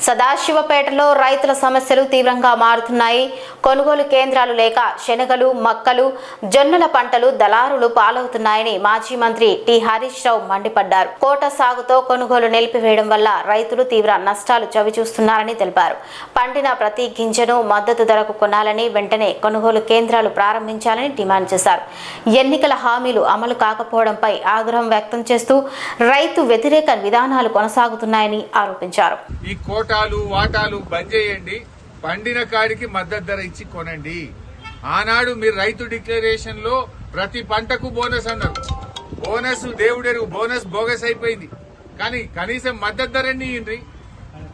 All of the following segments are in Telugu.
సదాశివపేటలో రైతుల సమస్యలు తీవ్రంగా మారుతున్నాయి. కొనుగోలు కేంద్రాలు లేక శనగలు, మక్కలు, జొన్నల పంటలు దళారులు పాలవుతున్నాయని మాజీ మంత్రి టి హరీష్ రావు మండిపడ్డారు. కోట సాగుతో కొనుగోలు నిలిపివేయడం వల్ల రైతులు తీవ్ర నష్టాలు చవిచూస్తున్నారని తెలిపారు. పండిన ప్రతి గింజను మద్దతు ధరకు కొనాలని, వెంటనే కొనుగోలు కేంద్రాలు ప్రారంభించాలని డిమాండ్ చేశారు. ఎన్నికల హామీలు అమలు కాకపోవడంపై ఆగ్రహం వ్యక్తం చేస్తూ రైతు వ్యతిరేక విధానాలు కొనసాగుతున్నాయని ఆరోపించారు. కోటాలు వాటాలు బంద్ చేయండి, పండిన కాడికి మద్దతు ధర ఇచ్చి కొనండి. ఆనాడు మీరు రైతు డిక్లరేషన్ లో ప్రతి పంటకు బోనస్ అన్నారు. బోనస్ దేవుడెరుగు, బోనస్ బోగస్ అయిపోయింది. కానీ కనీసం మద్దతు ధరని ఇయ్యండి.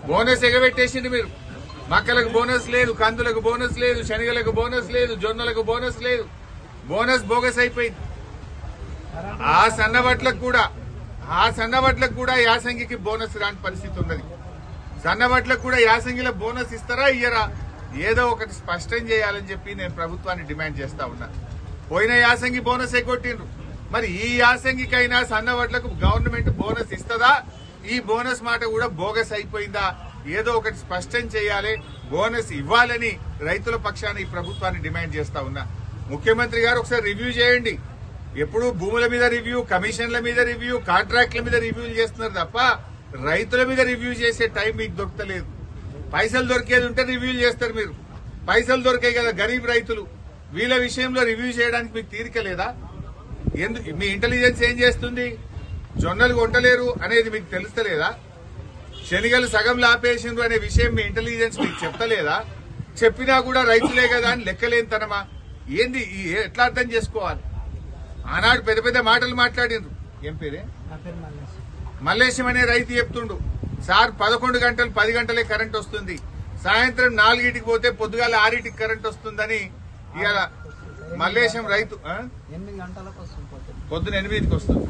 బోనస్ ఎగబెట్టేసింది మీరు. మక్కలకు బోనస్ లేదు, కందులకు బోనస్ లేదు, శనగలకు బోనస్ లేదు, జొన్నలకు బోనస్ లేదు. బోనస్ బోగస్ అయిపోయింది. ఆ సన్నవట్లకు కూడా యాసంగికి బోనస్ రాని పరిస్థితి ఉన్నది. సన్నవట్లకు కూడా యాసంగిలో బోనస్ ఇస్తారా ఇయ్యరా, ఏదో ఒకటి స్పష్టం చేయాలని చెప్పి నేను ప్రభుత్వాన్ని డిమాండ్ చేస్తా ఉన్నా. పోయిన యాసంగి బోనస్ ఎగ్గొట్టిండ్రు. మరి ఈ యాసంగికైనా సన్నవట్లకు గవర్నమెంట్ బోనస్ ఇస్తుందా? ఈ బోనస్ మాట కూడా బోగస్ అయిపోయిందా? ఏదో ఒకటి స్పష్టం చేయాలి, బోనస్ ఇవ్వాలని రైతుల పక్షాన ఈ ప్రభుత్వాన్ని డిమాండ్ చేస్తా ఉన్నా. ముఖ్యమంత్రి గారు ఒకసారి రివ్యూ చేయండి. ఎప్పుడు భూముల మీద రివ్యూ, కమిషన్ల మీద రివ్యూ, కాంట్రాక్ట్ల మీద రివ్యూలు చేస్తున్నారు తప్ప రైతుల మీద రివ్యూ చేసే టైం మీకు దొరకలేదు. పైసలు దొరికేది ఉంటే రివ్యూలు చేస్తారు మీరు. పైసలు దొరికాయి కదా గరీబ్ రైతులు, వీళ్ళ విషయంలో రివ్యూ చేయడానికి మీకు తీరిక లేదా? ఎందుకు మీ ఇంటెలిజెన్స్ ఏం చేస్తుంది? జొన్నలు కొంటలేరు అనేది మీకు తెలుస్తలేదా? శనిగలు సగంలో ఆపేసిండ్రు అనే విషయం మీ ఇంటెలిజెన్స్ మీకు చెప్తలేదా? చెప్పినా కూడా రైతులే కదా అని లెక్కలేనితనమా? ఏంది? ఎట్లా అర్థం చేసుకోవాలి? ఆనాడు పెద్ద పెద్ద మాటలు మాట్లాడిండ్రు. ఏం పేరే? మల్లేశం అనే రైతు చెప్తుండు, సార్ 11 గంటలు 10 గంటలే కరెంట్ వస్తుంది, సాయంత్రం 4కి పోతే పొద్దుగాల 6కి కరెంట్ వస్తుందని. ఇవాళ మల్లేశం రైతు పొద్దున 8కి వస్తుంది,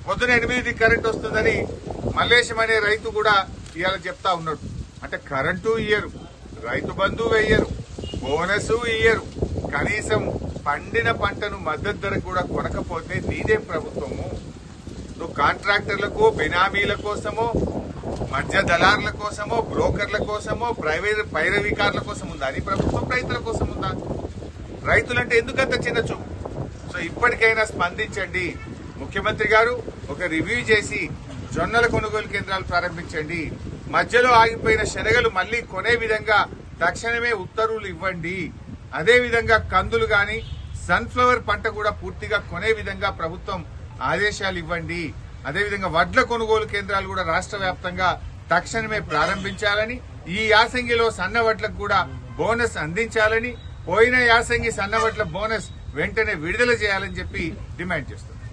పొద్దున 8కి కరెంట్ వస్తుందని మల్లేశం అనే రైతు కూడా ఇవాళ చెప్తా ఉన్నాడు. అంటే కరెంటు ఇయ్యరు, రైతు బంధు వెయ్యరు, బోనస్ ఇయ్యరు, కనీసం పండిన పంటను మద్దతు ధర కూడా కొనకపోతే నీదేం ప్రభుత్వము? నువ్వు కాంట్రాక్టర్లకు, బినామీల కోసమో, మధ్య దళారుల కోసమో, బ్రోకర్ల కోసమో, ప్రైవేట్ పైరవికారుల కోసం ఉందా నీ ప్రభుత్వం? రైతుల కోసం ఉందా? రైతులంటే ఎందుకంత చిన్న చూపు? సో ఇప్పటికైనా స్పందించండి. ముఖ్యమంత్రి గారు ఒక రివ్యూ చేసి జొన్నల కొనుగోలు కేంద్రాలు ప్రారంభించండి. మధ్యలో ఆగిపోయిన శనగలు మళ్లీ కొనే విధంగా తక్షణమే ఉత్తర్వులు ఇవ్వండి. అదేవిధంగా కందులు గాని సన్ఫ్లవర్ పంట కూడా పూర్తిగా కొనే విధంగా ప్రభుత్వం ఆదేశాలు ఇవ్వండి. అదేవిధంగా వడ్ల కొనుగోలు కేంద్రాలు కూడా రాష్ట్ర వ్యాప్తంగా తక్షణమే ప్రారంభించాలని, ఈ యాసంగిలో సన్నవడ్లకు కూడా బోనస్ అందించాలని, పోయిన యాసంగి సన్నవడ్ల బోనస్ వెంటనే విడుదల చేయాలని చెప్పి డిమాండ్ చేస్తున్నారు.